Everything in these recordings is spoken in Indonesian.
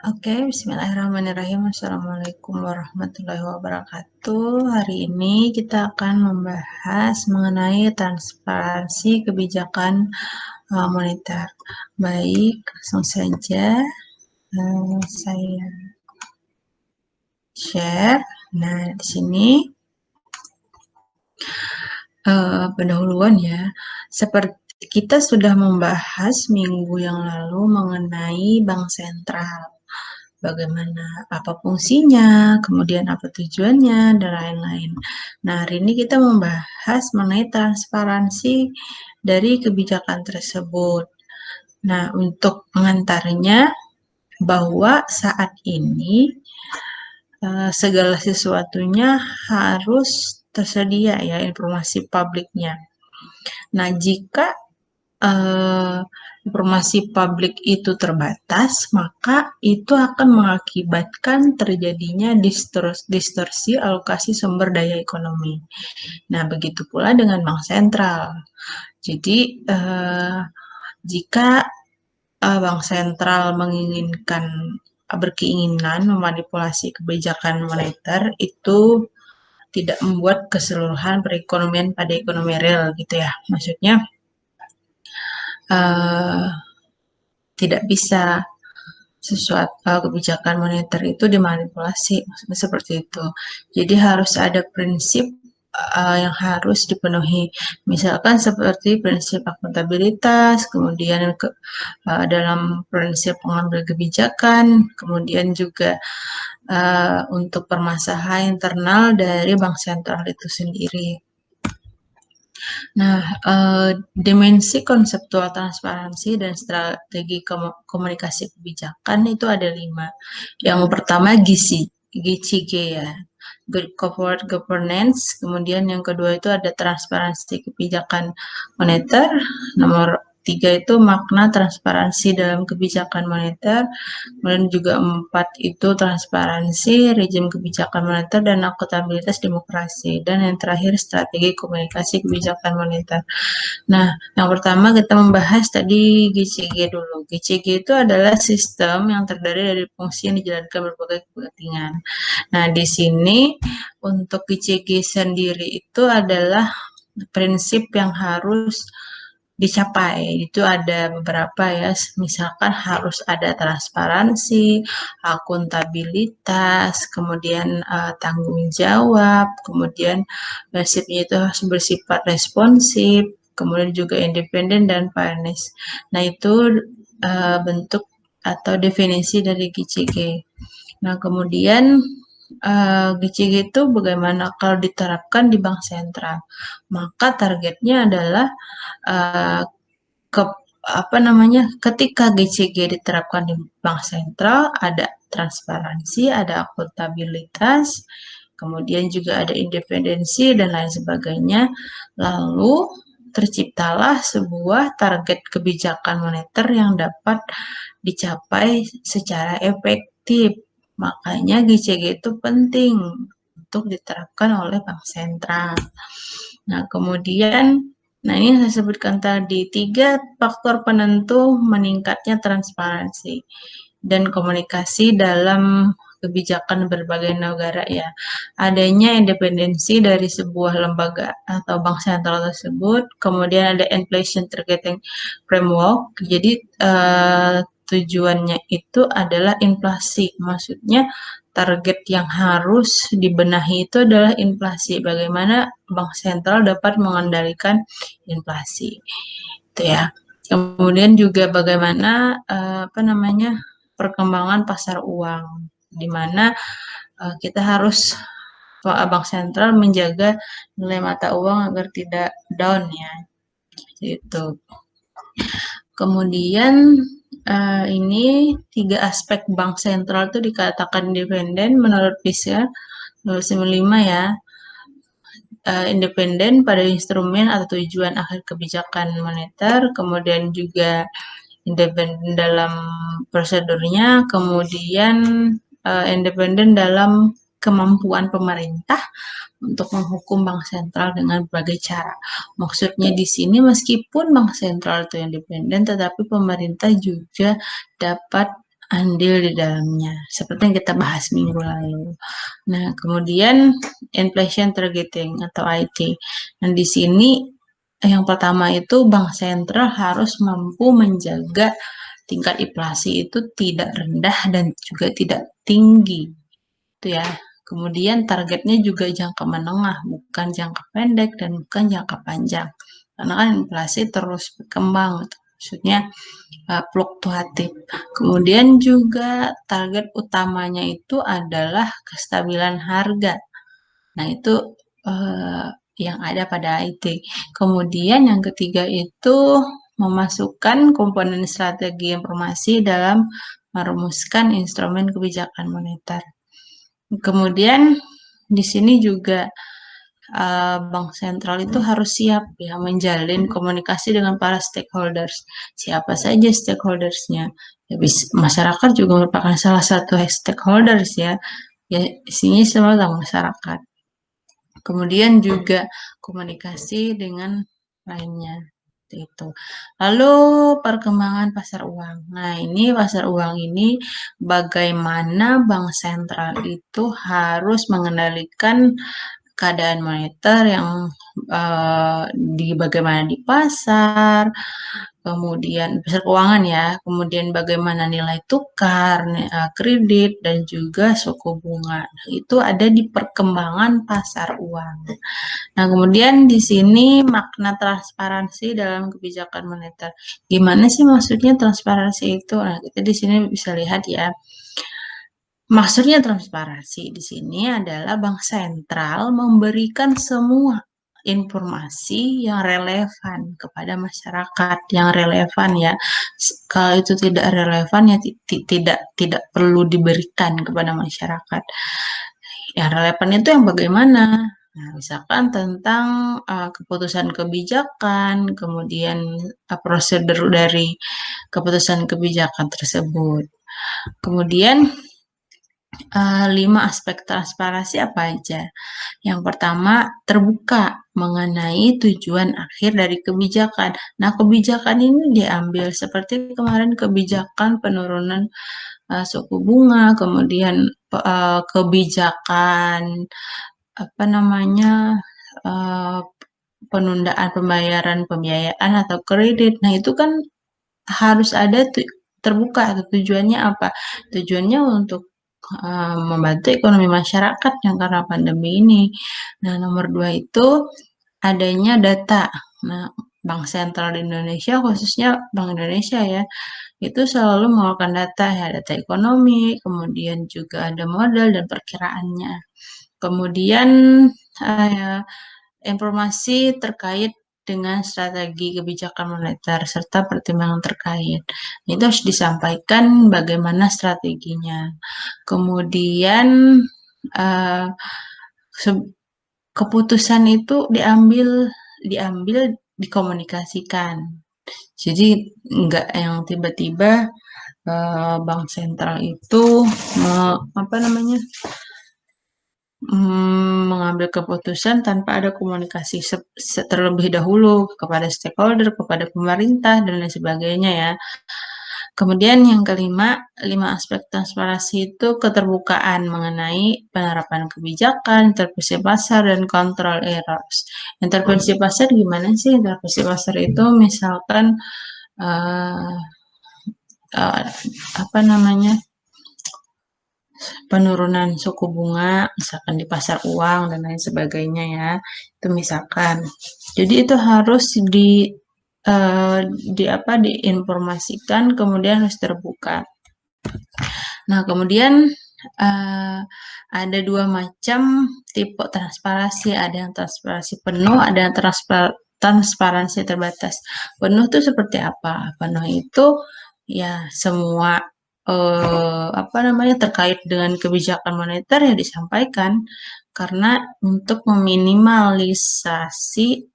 Oke, bismillahirrahmanirrahim. Assalamualaikum warahmatullahi wabarakatuh. Hari ini kita akan membahas mengenai transparansi kebijakan moneter. Baik, langsung saja saya share. Nah, di sini pendahuluan ya. Seperti kita sudah membahas minggu yang lalu mengenai bank sentral. Bagaimana, apa fungsinya, kemudian apa tujuannya, dan lain-lain. Nah, hari ini kita membahas mengenai transparansi dari kebijakan tersebut. Nah, untuk mengantarnya bahwa saat ini segala sesuatunya harus tersedia ya informasi publiknya. Nah, jika informasi publik itu terbatas, maka itu akan mengakibatkan terjadinya distorsi alokasi sumber daya ekonomi. Nah, begitu pula dengan bank sentral. Jadi, jika bank sentral berkeinginan memanipulasi kebijakan moneter, itu tidak membuat keseluruhan perekonomian pada ekonomi real gitu ya. Maksudnya, tidak bisa kebijakan moneter itu dimanipulasi, maksudnya seperti itu. Jadi harus ada prinsip yang harus dipenuhi. Misalkan seperti prinsip akuntabilitas, kemudian dalam prinsip pengambil kebijakan, kemudian juga untuk permasalahan internal dari bank sentral itu sendiri. Nah, dimensi konseptual transparansi dan strategi komunikasi kebijakan itu ada 5. Yang pertama GCG ya, Good Corporate Governance. Kemudian yang kedua itu ada transparansi kebijakan moneter. Nomor 3 itu makna transparansi dalam kebijakan moneter. Kemudian juga 4 itu transparansi, rezim kebijakan moneter, dan akuntabilitas demokrasi. Dan yang terakhir strategi komunikasi kebijakan moneter. Nah, yang pertama kita membahas tadi GCG dulu. GCG itu adalah sistem yang terdiri dari fungsi yang dijalankan berbagai kepentingan. Nah, di sini untuk GCG sendiri itu adalah prinsip yang harus dicapai. Itu ada beberapa ya, misalkan harus ada transparansi, akuntabilitas, kemudian tanggung jawab, kemudian prinsipnya itu harus bersifat responsif, kemudian juga independen dan fairness. Nah, itu bentuk atau definisi dari GCG. Nah, kemudian GCG itu bagaimana kalau diterapkan di bank sentral? Maka targetnya adalah ketika GCG diterapkan di bank sentral, ada transparansi, ada akuntabilitas, kemudian juga ada independensi dan lain sebagainya. Lalu terciptalah sebuah target kebijakan moneter yang dapat dicapai secara efektif. Makanya GCG itu penting untuk diterapkan oleh bank sentral. Nah, kemudian, ini yang saya sebutkan tadi, 3 faktor penentu meningkatnya transparansi dan komunikasi dalam kebijakan berbagai negara ya. Adanya independensi dari sebuah lembaga atau bank sentral tersebut, kemudian ada inflation targeting framework. Jadi tujuannya itu adalah inflasi. Maksudnya target yang harus dibenahi itu adalah inflasi. Bagaimana bank sentral dapat mengendalikan inflasi. Itu ya. Kemudian juga bagaimana perkembangan pasar uang, di mana kita harus bank sentral menjaga nilai mata uang agar tidak down ya. Itu. Kemudian ini 3 aspek bank sentral itu dikatakan independen menurut PISA 2005 ya. Independen pada instrumen atau tujuan akhir kebijakan moneter, kemudian juga independen dalam prosedurnya, kemudian independen dalam kemampuan pemerintah untuk menghukum bank sentral dengan berbagai cara. Maksudnya di sini meskipun bank sentral itu independen, tetapi pemerintah juga dapat andil di dalamnya, seperti yang kita bahas minggu lalu. Nah, kemudian inflation targeting atau IT. Nah, di sini yang pertama itu bank sentral harus mampu menjaga tingkat inflasi itu tidak rendah dan juga tidak tinggi. Itu ya. Kemudian targetnya juga jangka menengah, bukan jangka pendek dan bukan jangka panjang. Karena kan inflasi terus berkembang, maksudnya fluktuatif. Kemudian juga target utamanya itu adalah kestabilan harga. Nah, itu uh, yang ada pada IT. Kemudian yang ketiga itu memasukkan komponen strategi informasi dalam merumuskan instrumen kebijakan moneter. Kemudian di sini juga bank sentral itu harus siap ya menjalin komunikasi dengan para stakeholders. Siapa saja stakeholdersnya? Ya, masyarakat juga merupakan salah satu stakeholders ya. Ya, isinya semua masyarakat. Kemudian juga komunikasi dengan lainnya. Itu. Lalu perkembangan pasar uang. Nah, ini pasar uang ini bagaimana bank sentral itu harus mengendalikan keadaan moneter yang bagaimana di pasar, kemudian pasar keuangan ya, kemudian bagaimana nilai tukar, kredit, dan juga suku bunga. Nah, itu ada di perkembangan pasar uang. Nah, kemudian di sini makna transparansi dalam kebijakan moneter. Gimana sih maksudnya transparansi itu? Nah, kita di sini bisa lihat ya. Maksudnya transparansi di sini adalah bank sentral memberikan semua informasi yang relevan kepada masyarakat, yang relevan ya. Kalau itu tidak relevan ya tidak perlu diberikan kepada masyarakat. Yang relevan itu yang bagaimana? Nah, misalkan tentang keputusan kebijakan, kemudian prosedur dari keputusan kebijakan tersebut. Kemudian 5 aspek transparansi apa aja? Yang pertama, terbuka mengenai tujuan akhir dari kebijakan. Nah, kebijakan ini diambil seperti kemarin kebijakan penurunan suku bunga, kemudian kebijakan apa namanya penundaan pembayaran pembiayaan atau kredit. Nah, itu kan harus ada terbuka atau tujuannya apa? Tujuannya untuk membantu ekonomi masyarakat yang karena pandemi ini. Nah, nomor 2 itu adanya data. Nah, Bank Sentral Indonesia, khususnya Bank Indonesia ya, itu selalu mengeluarkan data ya, data ekonomi, kemudian juga ada modal dan perkiraannya. Kemudian informasi terkait dengan strategi kebijakan moneter serta pertimbangan terkait. Itu harus disampaikan bagaimana strateginya. Kemudian keputusan itu diambil dikomunikasikan. Jadi enggak yang tiba-tiba bank sentral itu apa namanya mengambil keputusan tanpa ada komunikasi terlebih dahulu kepada stakeholder, kepada pemerintah, dan lain sebagainya ya. Kemudian yang kelima, 5 aspek transparansi itu keterbukaan mengenai penerapan kebijakan, intervensi pasar, dan kontrol errors. Intervensi pasar gimana sih? Intervensi pasar itu misalkan apa namanya penurunan suku bunga, misalkan di pasar uang dan lain sebagainya ya. Itu misalkan. Jadi itu harus diinformasikan, kemudian harus terbuka. Nah, kemudian ada 2 macam tipe transparansi, ada yang transparansi penuh, ada yang transparansi terbatas. Penuh itu seperti apa? Penuh itu ya semua terkait dengan kebijakan moneter ya disampaikan, karena untuk meminimalisasi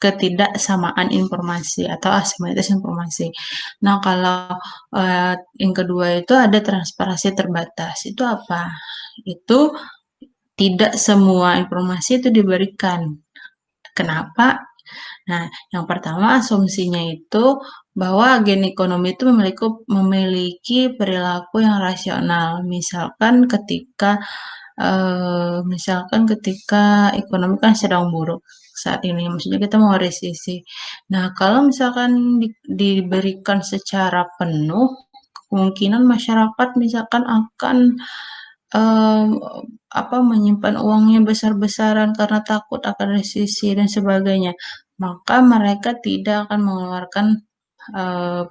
ketidaksamaan informasi atau asimetrias informasi. Nah, kalau yang kedua itu ada transparansi terbatas. Itu apa? Itu tidak semua informasi itu diberikan. Kenapa? Nah, yang pertama asumsinya itu bahwa agen ekonomi itu memiliki perilaku yang rasional. Misalkan ketika ekonomi kan sedang buruk saat ini, maksudnya kita mau resesi. Nah, kalau misalkan diberikan secara penuh, kemungkinan masyarakat misalkan akan em, menyimpan uangnya besar-besaran karena takut akan resesi dan sebagainya. Maka mereka tidak akan mengeluarkan eh,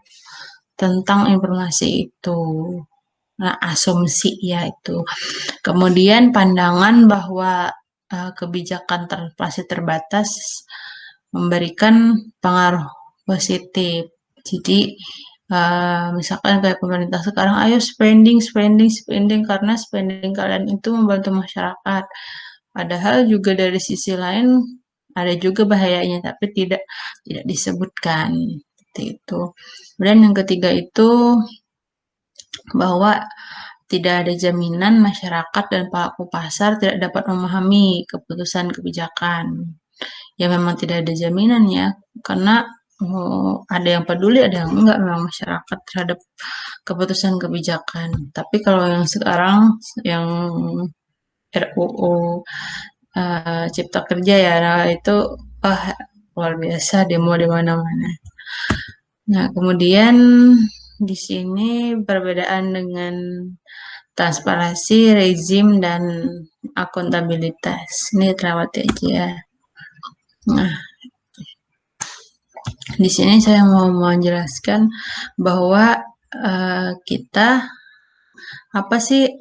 tentang informasi itu. Nah, asumsi ya itu. Kemudian pandangan bahwa kebijakan transportasi terbatas memberikan pengaruh positif. Jadi misalkan kayak pemerintah sekarang, ayo spending, spending, spending karena spending kalian itu membantu masyarakat. Padahal juga dari sisi lain ada juga bahayanya, tapi tidak disebutkan seperti itu. Kemudian yang ketiga itu bahwa tidak ada jaminan masyarakat dan pelaku pasar tidak dapat memahami keputusan kebijakan. Ya memang tidak ada jaminan ya, karena ada yang peduli, ada yang enggak memang masyarakat terhadap keputusan kebijakan. Tapi kalau yang sekarang, yang RUU Cipta Kerja ya, nah itu ah, luar biasa demo di mana-mana. Nah, kemudian di sini perbedaan dengan transparansi, rezim, dan akuntabilitas. Ini terawat aja ya. Nah, di sini saya mau menjelaskan bahwa kita apa sih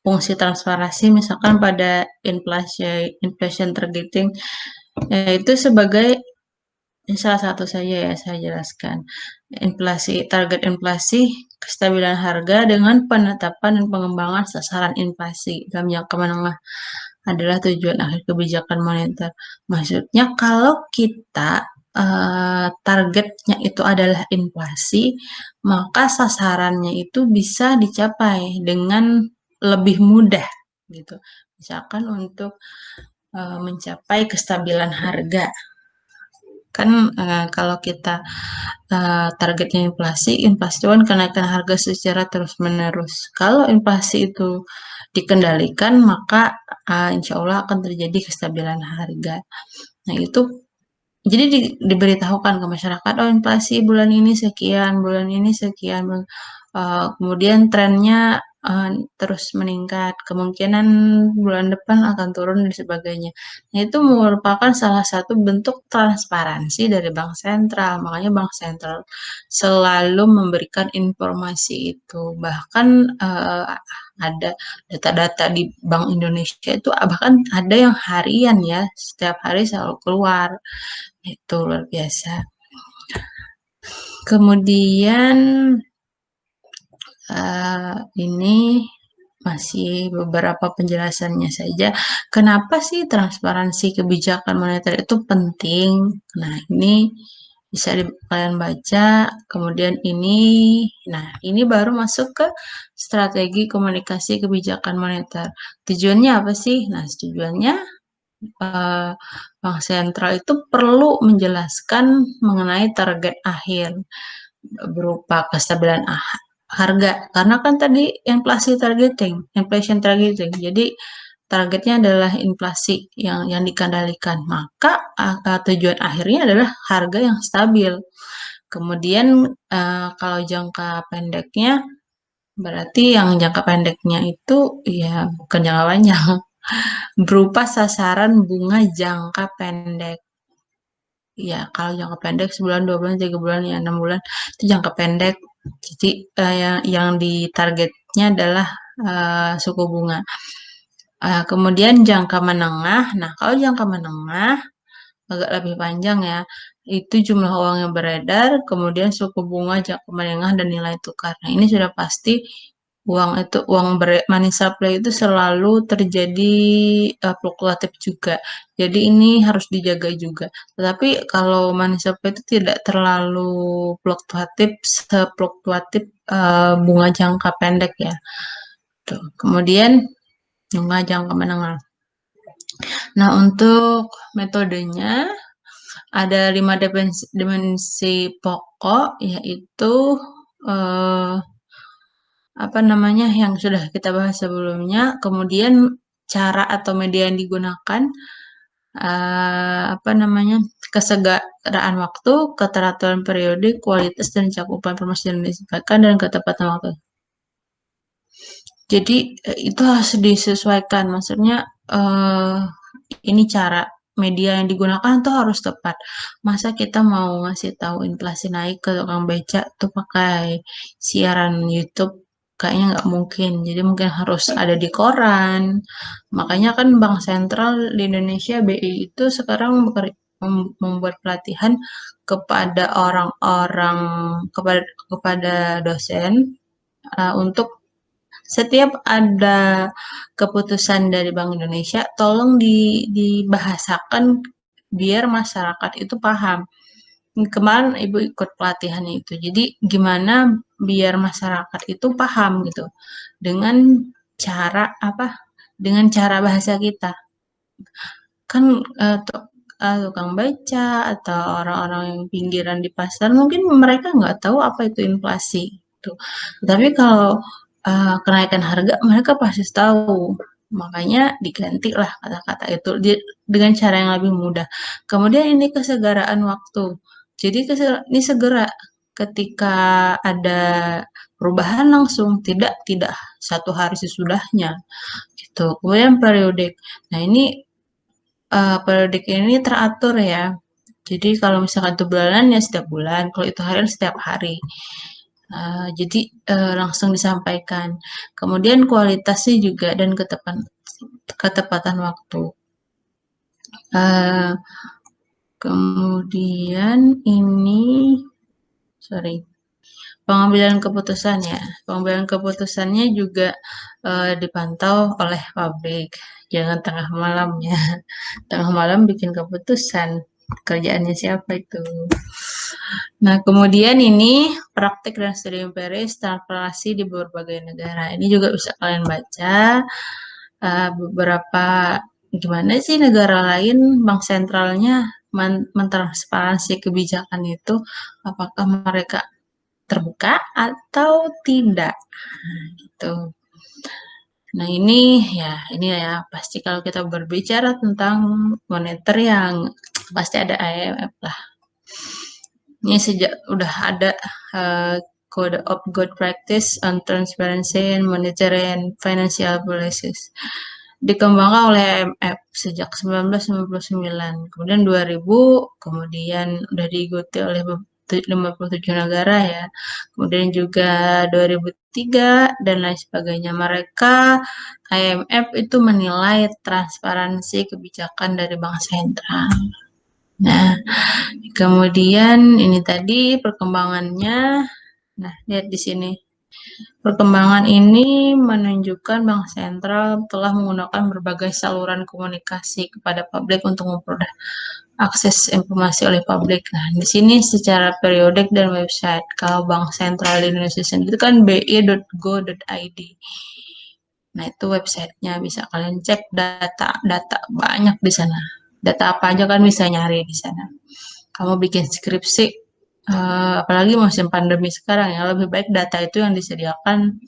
fungsi transparansi misalkan pada inflation targeting, yaitu sebagai salah satu saja ya saya jelaskan. Target inflasi, kestabilan harga dengan penetapan dan pengembangan sasaran inflasi dalam jangka menengah adalah tujuan akhir kebijakan moneter. Maksudnya kalau kita targetnya itu adalah inflasi, maka sasarannya itu bisa dicapai dengan lebih mudah gitu. Misalkan untuk mencapai kestabilan harga. Kan kalau kita targetnya inflasi, inflasi itu kan kenaikan harga secara terus-menerus. Kalau inflasi itu dikendalikan, maka insya Allah akan terjadi kestabilan harga. Nah, itu jadi diberitahukan ke masyarakat, oh inflasi bulan ini sekian, bulan ini sekian. Kemudian trennya terus meningkat, kemungkinan bulan depan akan turun dan sebagainya. Nah, itu merupakan salah satu bentuk transparansi dari Bank Sentral. Makanya Bank Sentral selalu memberikan informasi itu. Bahkan ada data-data di Bank Indonesia itu bahkan ada yang harian ya, setiap hari selalu keluar. Itu luar biasa. Kemudian ini masih beberapa penjelasannya saja. Kenapa sih transparansi kebijakan moneter itu penting? Nah, ini bisa kalian baca. Kemudian ini baru masuk ke strategi komunikasi kebijakan moneter. Tujuannya apa sih? Nah, tujuannya Bank sentral itu perlu menjelaskan mengenai target akhir berupa kestabilan harga. Karena kan tadi inflation targeting. Jadi targetnya adalah inflasi yang dikendalikan. Maka tujuan akhirnya adalah harga yang stabil. Kemudian kalau jangka pendeknya berarti yang jangka pendeknya itu ya bukan jangka panjang, berupa sasaran bunga jangka pendek. Ya, kalau jangka pendek sebulan, 2 bulan, 3 bulan, ya 6 bulan itu jangka pendek. Jadi yang ditargetnya adalah suku bunga. Kemudian jangka menengah. Nah, kalau jangka menengah agak lebih panjang ya. Itu jumlah uang yang beredar, kemudian suku bunga jangka menengah dan nilai tukar. Nah, ini sudah pasti money supply itu selalu terjadi fluktuatif juga. Jadi ini harus dijaga juga. Tetapi kalau money supply itu tidak terlalu fluktuatif, sefluktuatif bunga jangka pendek ya. Tuh. Kemudian bunga jangka menengah. Nah, untuk metodenya ada 5 dimensi pokok, yaitu eh, apa namanya yang sudah kita bahas sebelumnya. Kemudian cara atau media yang digunakan, apa namanya, kesegaraan waktu, keteraturan periodik, kualitas dan cakupan informasi yang disampaikan, dan ketepatan waktu. Jadi itu harus disesuaikan, maksudnya ini cara media yang digunakan tuh harus tepat. Masa kita mau ngasih tahu inflasi naik ke tukang beca tuh pakai siaran YouTube? Kayaknya nggak mungkin. Jadi mungkin harus ada di koran. Makanya kan Bank Sentral di Indonesia BI itu sekarang membuat pelatihan kepada orang-orang, kepada kepada dosen, untuk setiap ada keputusan dari Bank Indonesia, tolong dibahasakan biar masyarakat itu paham. Kemarin Ibu ikut pelatihan itu. Jadi gimana biar masyarakat itu paham gitu dengan cara apa? Dengan cara bahasa kita. Kan tukang baca atau orang-orang yang pinggiran di pasar mungkin mereka nggak tahu apa itu inflasi gitu. Tapi kalau kenaikan harga mereka pasti tahu. Makanya digantilah kata-kata itu dengan cara yang lebih mudah. Kemudian ini kesegaraan waktu. Jadi ini segera ketika ada perubahan langsung, tidak satu hari sesudahnya gitu. Kemudian periodik. Nah, ini periodik ini teratur ya. Jadi kalau misalkan itu bulanan ya setiap bulan, kalau itu harian setiap hari. Jadi langsung disampaikan. Kemudian kualitasnya juga dan ketepatan waktu. Uh, Kemudian ini, sorry, pengambilan keputusan ya. Pengambilan keputusannya juga dipantau oleh pabrik. Jangan tengah malam ya. Tengah malam bikin keputusan. Kerjaannya siapa itu? Nah, kemudian ini praktik dan studi empiris transparansi di berbagai negara. Ini juga bisa kalian baca beberapa gimana sih negara lain bank sentralnya mentransparansi kebijakan itu, apakah mereka terbuka atau tidak. Nah, gitu. Nah, ini ya pasti kalau kita berbicara tentang moneter yang pasti ada IMF lah. Ini sejak udah ada uh, Code of Good Practice on Transparency and Monetary and Financial Policies. Dikembangkan oleh IMF sejak 1999. Kemudian 2000, kemudian udah diikuti oleh 57 negara ya. Kemudian juga 2003 dan lain sebagainya. Mereka IMF itu menilai transparansi kebijakan dari bank sentral. Nah, kemudian ini tadi perkembangannya. Nah, lihat di sini. Perkembangan ini menunjukkan Bank Sentral telah menggunakan berbagai saluran komunikasi kepada publik untuk memperoleh akses informasi oleh publik. Nah, di sini secara periodik dan website. Kalau Bank Sentral di Indonesia sendiri itu kan bi.go.id. Nah, itu websitenya bisa kalian cek data banyak di sana. Data apa aja kan bisa nyari di sana. Kamu bikin skripsi, apalagi musim pandemi sekarang ya, lebih baik data itu yang disediakan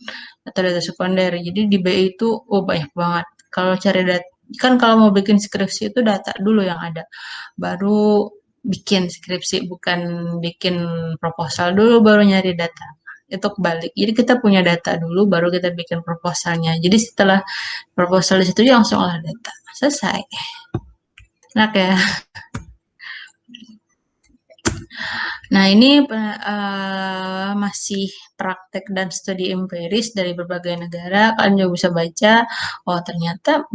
atau data sekunder. Jadi di BI itu banyak banget. Kalau cari data, kan kalau mau bikin skripsi itu data dulu yang ada. Baru bikin skripsi, bukan bikin proposal dulu baru nyari data. Itu kebalik. Jadi kita punya data dulu baru kita bikin proposalnya. Jadi setelah proposal di situ langsung olah data. Selesai. Enak ya. Nah, ini masih praktek dan studi empiris dari berbagai negara. Kalian juga bisa baca, oh ternyata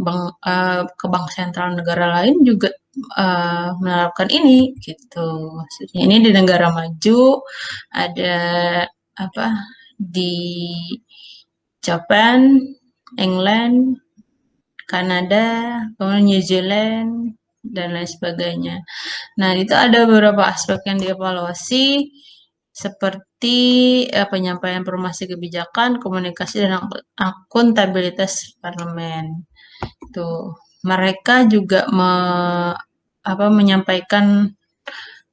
ke bank sentral negara lain juga menerapkan ini, gitu. Maksudnya ini di negara maju ada apa di Japan, England, Kanada, kemudian New Zealand, dan lain sebagainya. Nah, itu ada beberapa aspek yang dievaluasi seperti penyampaian informasi kebijakan, komunikasi, dan akuntabilitas parlemen. Tuh. mereka juga menyampaikan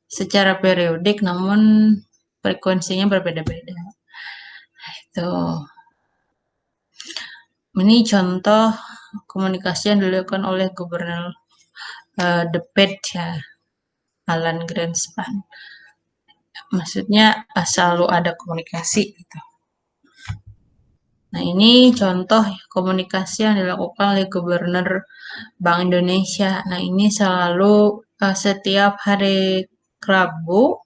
secara periodik, namun frekuensinya berbeda-beda. Tuh. Ini contoh komunikasi yang dilakukan oleh Gubernur The Pet ya, Alan Greenspan. Maksudnya selalu ada komunikasi gitu. Nah, ini contoh komunikasi yang dilakukan oleh Gubernur Bank Indonesia. Nah, ini selalu setiap hari Rabu,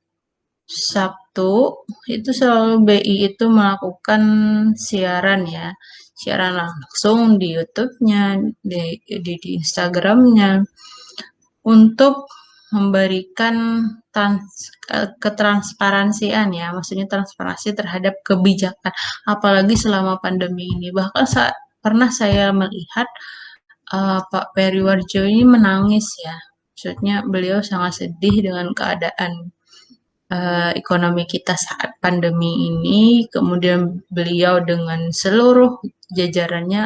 Sabtu, itu selalu BI itu melakukan siaran ya. Siaran langsung di YouTube-nya, di Instagram-nya, untuk memberikan ketransparansian ya, maksudnya transparansi terhadap kebijakan, apalagi selama pandemi ini. Bahkan pernah saya melihat Pak Periwarjo ini menangis ya, maksudnya beliau sangat sedih dengan keadaan ekonomi kita saat pandemi ini. Kemudian beliau dengan seluruh jajarannya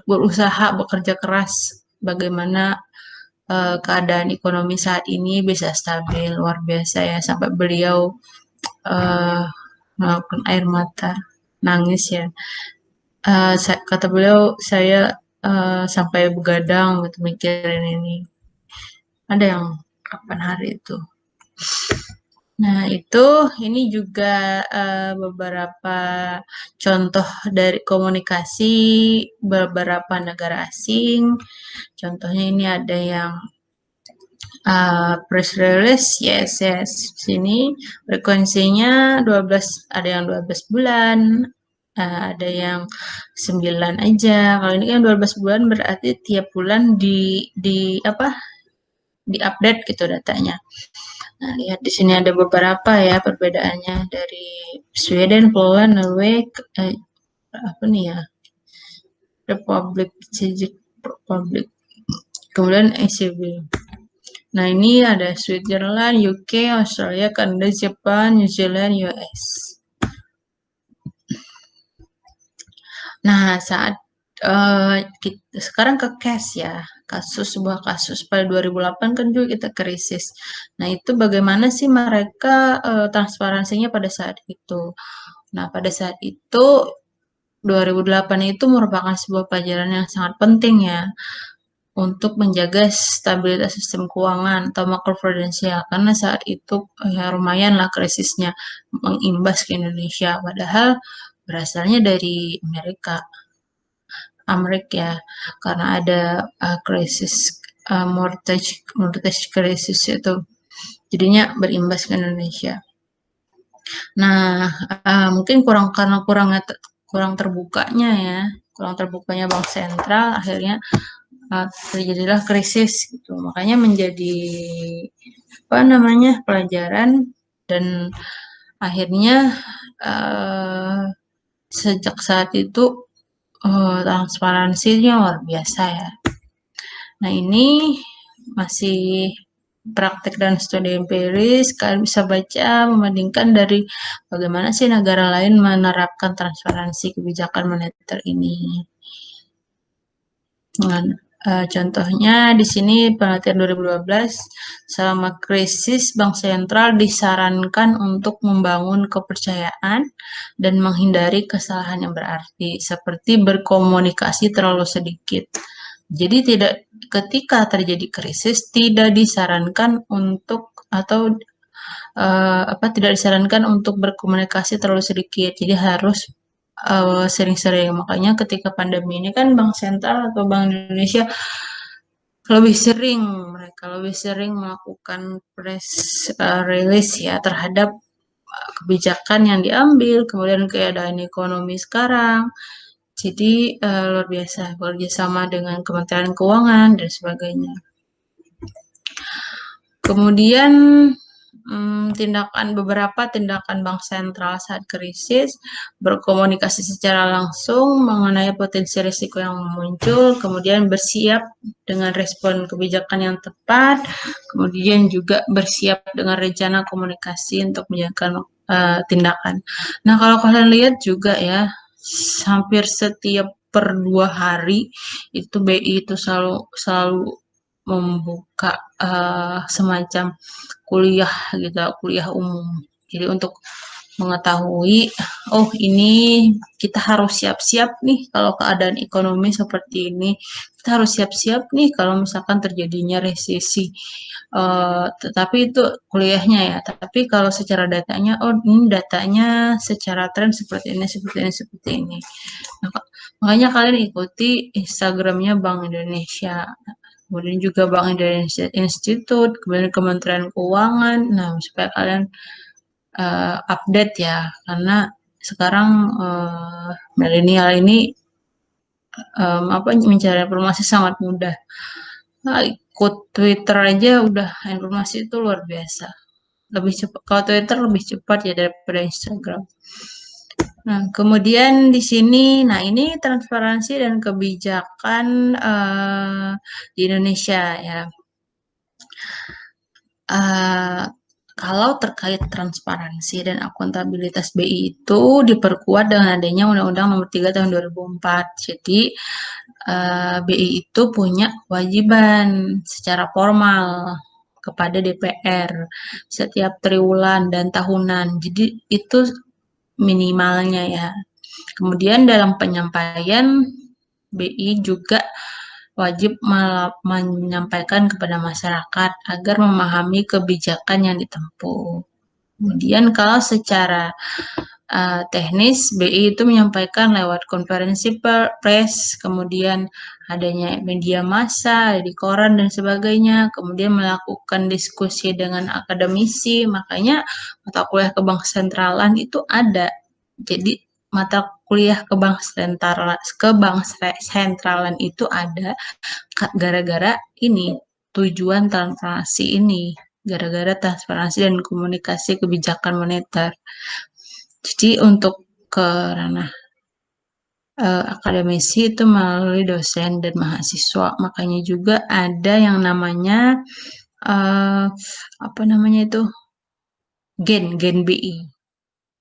berusaha bekerja keras bagaimana keadaan ekonomi saat ini bisa stabil, luar biasa ya, sampai beliau uh, melakukan air mata, nangis ya. Kata beliau, saya sampai begadang gitu mikirin ini. Ada yang kapan hari itu. Nah, ini juga beberapa contoh dari komunikasi beberapa negara asing. Contohnya ini ada yang press release, yes, sini frekuensinya 12, ada yang 12 bulan, ada yang 9 aja. Kalau ini kan 12 bulan berarti tiap bulan di update gitu datanya. Nah, lihat di sini ada beberapa ya perbedaannya dari Sweden, Poland, Norway, apa nih ya, Republik Czech Republic, kemudian ECB. Nah, ini ada Switzerland, UK, Australia, Kanada, Jepang, New Zealand, US. Nah, saat sekarang ke case ya, sebuah kasus pada 2008 kan juga kita krisis. Nah, itu bagaimana sih mereka transparansinya pada saat itu. Nah, pada saat itu 2008 itu merupakan sebuah pelajaran yang sangat penting ya untuk menjaga stabilitas sistem keuangan atau makroprudensial, karena saat itu ya lumayan lah krisisnya mengimbas ke Indonesia, padahal berasalnya dari Amerika ya, karena ada krisis mortgage krisis itu, jadinya berimbas ke Indonesia. Nah, mungkin karena kurang terbukanya bank sentral, akhirnya terjadilah krisis gitu. Makanya menjadi pelajaran, dan akhirnya sejak saat itu transparansinya luar biasa ya. Nah, ini masih praktek dan studi empiris. Kalian bisa baca, membandingkan dari bagaimana sih negara lain menerapkan transparansi kebijakan moneter ini. Dengan contohnya di sini penelitian 2012, selama krisis Bank Sentral disarankan untuk membangun kepercayaan dan menghindari kesalahan yang berarti, seperti berkomunikasi terlalu sedikit. Jadi ketika terjadi krisis tidak disarankan untuk tidak disarankan untuk berkomunikasi terlalu sedikit. Jadi harus sering-sering. Makanya ketika pandemi ini kan Bank Sentral atau Bank Indonesia mereka lebih sering melakukan press release ya terhadap kebijakan yang diambil, kemudian keadaan ekonomi sekarang. Jadi luar biasa bekerjasama dengan Kementerian Keuangan dan sebagainya. Kemudian beberapa tindakan bank sentral saat krisis, berkomunikasi secara langsung mengenai potensi risiko yang muncul, kemudian bersiap dengan respon kebijakan yang tepat, kemudian juga bersiap dengan rencana komunikasi untuk menjalankan tindakan. Nah, kalau kalian lihat juga ya, hampir setiap per 2 hari itu BI itu selalu membuka semacam kuliah gitu, kuliah umum. Jadi untuk mengetahui, oh ini kita harus siap-siap nih kalau keadaan ekonomi seperti ini. Kita harus siap-siap nih kalau misalkan terjadinya resesi. Tetapi itu kuliahnya ya. Tapi kalau secara datanya, oh ini datanya secara tren seperti ini, seperti ini, seperti ini. Nah, makanya kalian ikuti Instagramnya Bank Indonesia. Kemudian juga Bank Indonesia Institute, kemudian Kementerian Keuangan. Nah, supaya kalian update ya, karena sekarang milenial ini mencari informasi sangat mudah. Nah, ikut Twitter aja udah informasi itu luar biasa. Lebih cepat, kalau Twitter lebih cepat ya daripada Instagram. Nah, kemudian di sini, nah ini transparansi dan kebijakan di Indonesia ya. Uh, Kalau terkait transparansi dan akuntabilitas BI itu diperkuat dengan adanya Undang-Undang Nomor 3 Tahun 2004. Jadi BI itu punya kewajiban secara formal kepada DPR setiap triwulan dan tahunan. Jadi itu minimalnya ya. Kemudian dalam penyampaian BI juga wajib menyampaikan kepada masyarakat agar memahami kebijakan yang ditempuh. Kemudian kalau secara teknis, BI itu menyampaikan lewat konferensi pers, kemudian adanya media massa, di koran dan sebagainya, kemudian melakukan diskusi dengan akademisi, makanya mata kuliah kebangsenteralan itu ada. Jadi mata kuliah kebangsenteralan itu ada gara-gara ini, tujuan transparansi ini, gara-gara transparansi dan komunikasi kebijakan moneter. Jadi untuk ke ranah akademisi itu melalui dosen dan mahasiswa, makanya juga ada yang namanya apa namanya itu gen BI.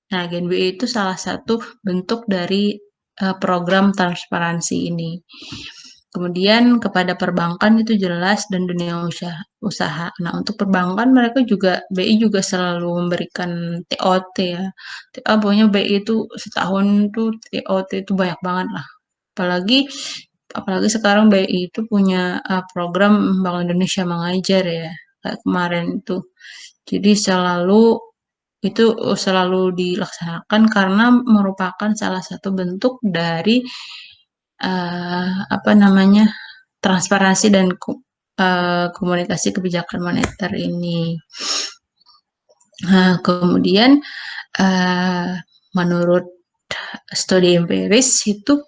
Nah, gen BI itu salah satu bentuk dari program transparansi ini. Kemudian kepada perbankan itu jelas dan dunia usaha. Nah, untuk perbankan mereka juga BI juga selalu memberikan TOT ya. Pokoknya BI itu setahun tuh TOT itu banyak banget lah. Apalagi sekarang BI itu punya program Bank Indonesia Mengajar ya. Kayak kemarin itu. Jadi selalu dilaksanakan karena merupakan salah satu bentuk dari apa namanya transparansi dan komunikasi kebijakan moneter ini. Nah, kemudian menurut studi empiris itu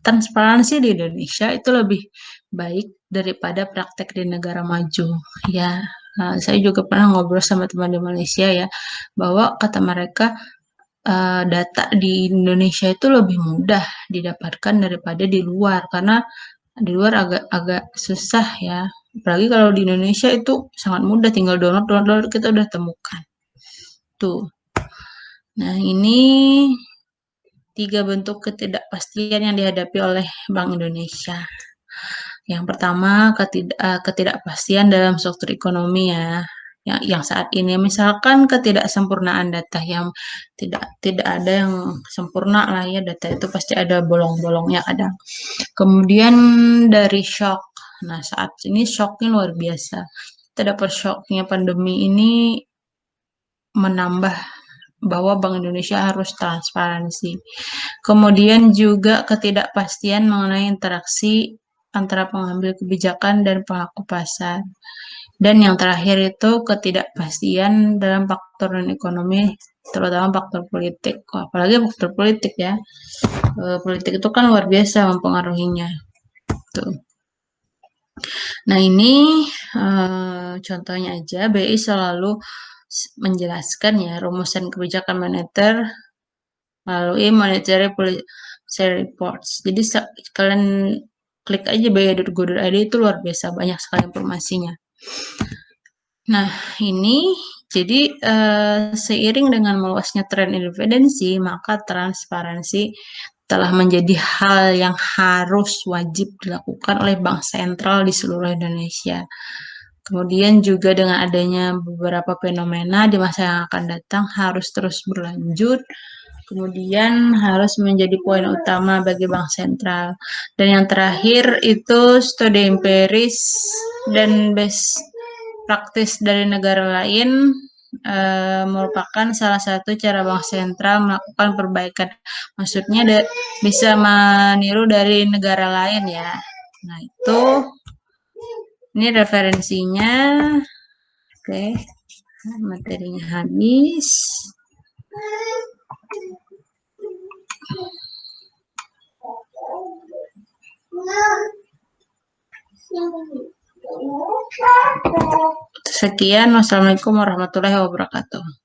transparansi di Indonesia itu lebih baik daripada praktek di negara maju ya. Nah, saya juga pernah ngobrol sama teman di Malaysia ya, bahwa kata mereka data di Indonesia itu lebih mudah didapatkan daripada di luar, karena di luar agak susah ya. Apalagi kalau di Indonesia itu sangat mudah, tinggal download kita udah temukan. Tuh. Nah, ini 3 bentuk ketidakpastian yang dihadapi oleh Bank Indonesia. Yang pertama, ketidakpastian dalam struktur ekonomi ya. Yang saat ini misalkan ketidaksempurnaan data yang tidak ada yang sempurna lah ya, data itu pasti ada bolong-bolongnya kadang. Kemudian dari shock. Nah, saat ini shocknya luar biasa. Kita dapat shocknya pandemi ini menambah bahwa Bank Indonesia harus transparansi. Kemudian juga ketidakpastian mengenai interaksi antara pengambil kebijakan dan pelaku pasar. Dan yang terakhir itu ketidakpastian dalam faktor non-ekonomi, terutama faktor politik. Apalagi faktor politik ya. Politik itu kan luar biasa mempengaruhinya. Tuh. Nah, ini contohnya aja, BI selalu menjelaskan ya rumusan kebijakan moneter melalui Monetary Policy Reports. Jadi kalian klik aja bi.go.id, itu luar biasa banyak sekali informasinya. Nah, ini jadi seiring dengan meluasnya tren independensi, maka transparansi telah menjadi hal yang harus wajib dilakukan oleh bank sentral di seluruh Indonesia. Kemudian juga dengan adanya beberapa fenomena di masa yang akan datang harus terus berlanjut, kemudian harus menjadi poin utama bagi bank sentral. Dan yang terakhir itu studi empiris dan best practice dari negara lain merupakan salah satu cara bank sentral melakukan perbaikan. Maksudnya bisa meniru dari negara lain ya. Nah, itu ini referensinya. Oke, materinya habis. Sekian, wassalamualaikum warahmatullahi wabarakatuh.